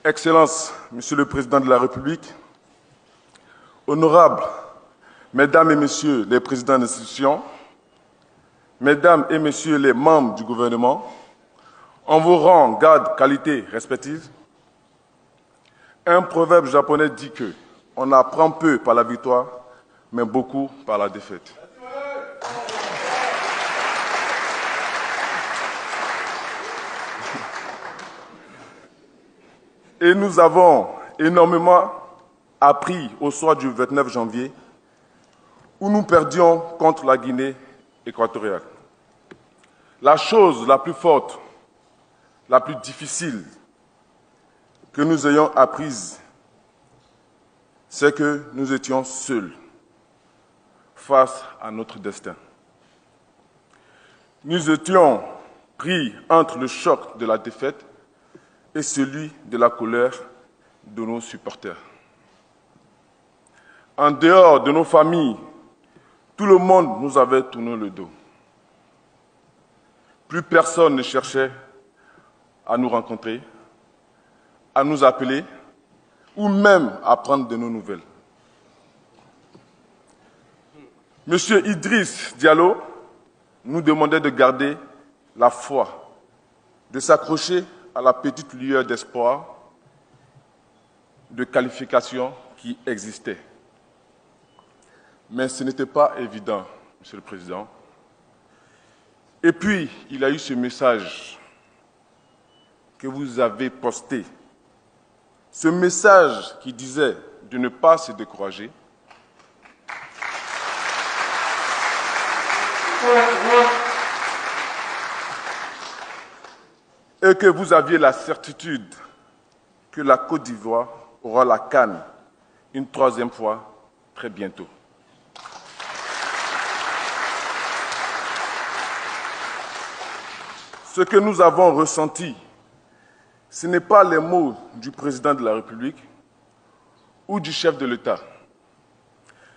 Excellences, Monsieur le Président de la République, honorables Mesdames et Messieurs les présidents d'institutions, Mesdames et Messieurs les membres du gouvernement, en vos rangs, grades, qualités respectives, un proverbe japonais dit que on apprend peu par la victoire, mais beaucoup par la défaite. Et nous avons énormément appris au soir du 29 janvier, où nous perdions contre la Guinée équatoriale. La chose la plus forte, la plus difficile que nous ayons apprise, c'est que nous étions seuls face à notre destin. Nous étions pris entre le choc de la défaite et celui de la colère de nos supporters. En dehors de nos familles, tout le monde nous avait tourné le dos. Plus personne ne cherchait à nous rencontrer, à nous appeler ou même à prendre de nos nouvelles. Monsieur Idriss Diallo nous demandait de garder la foi, de s'accrocher à la petite lueur d'espoir, de qualification qui existait. Mais ce n'était pas évident, Monsieur le Président. Et puis, il y a eu ce message que vous avez posté. Ce message qui disait de ne pas se décourager. Et que vous aviez la certitude que la Côte d'Ivoire aura la CAN une troisième fois très bientôt. Ce que nous avons ressenti, ce n'est pas les mots du président de la République ou du chef de l'État.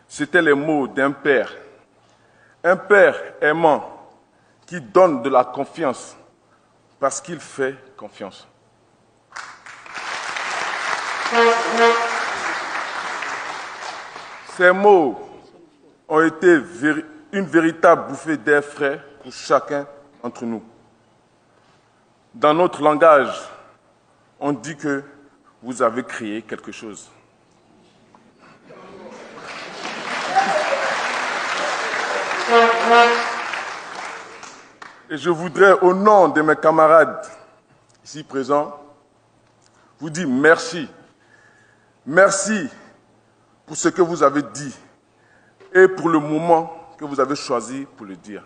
C'était les mots d'un père aimant qui donne de la confiance parce qu'il fait confiance. Ces mots ont été une véritable bouffée d'air frais pour chacun d'entre nous. Dans notre langage, on dit que vous avez créé quelque chose. Et je voudrais, au nom de mes camarades ici présents, vous dire merci. Merci pour ce que vous avez dit et pour le moment que vous avez choisi pour le dire.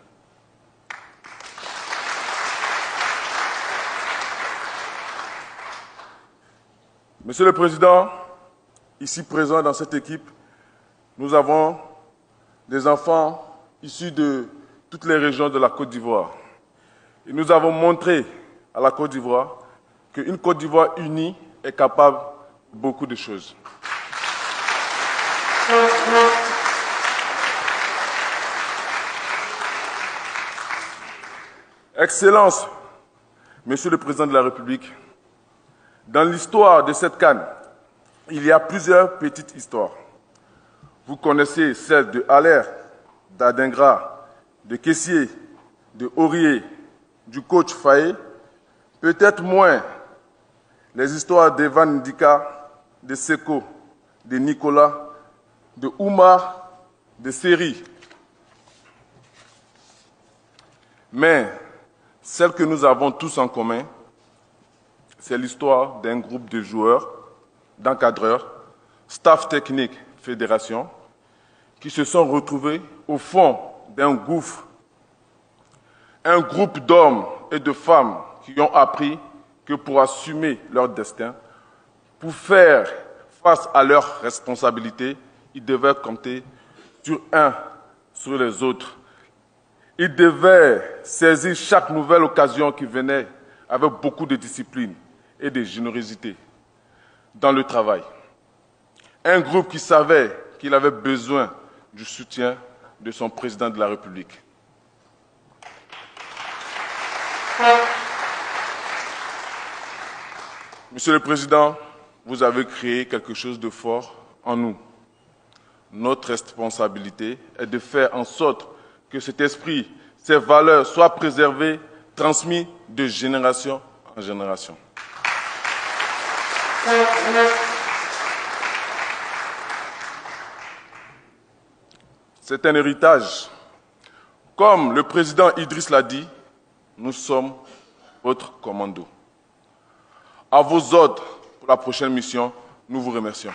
Monsieur le Président, ici présent dans cette équipe, nous avons des enfants issus de toutes les régions de la Côte d'Ivoire. Et nous avons montré à la Côte d'Ivoire qu'une Côte d'Ivoire unie est capable de beaucoup de choses. Excellences, Monsieur le Président de la République, dans l'histoire de cette CAN, il y a plusieurs petites histoires. Vous connaissez celle de Haller, d'Adingra, de Kessié, de Aurier, du coach Faye, peut-être moins les histoires d'Evan Ndika, de Seko, de Nicolas, de Oumar, de Seri. Mais celle que nous avons tous en commun, c'est l'histoire d'un groupe de joueurs, d'encadreurs, staff technique, fédération, qui se sont retrouvés au fond d'un gouffre. Un groupe d'hommes et de femmes qui ont appris que pour assumer leur destin, pour faire face à leurs responsabilités, ils devaient compter sur les autres. Ils devaient saisir chaque nouvelle occasion qui venait avec beaucoup de discipline et de générosité dans le travail. Un groupe qui savait qu'il avait besoin du soutien de son président de la République. Monsieur le Président, vous avez créé quelque chose de fort en nous. Notre responsabilité est de faire en sorte que cet esprit, ces valeurs soient préservées, transmises de génération en génération. C'est un héritage. Comme le président Idriss l'a dit, nous sommes votre commando. À vos ordres pour la prochaine mission, nous vous remercions.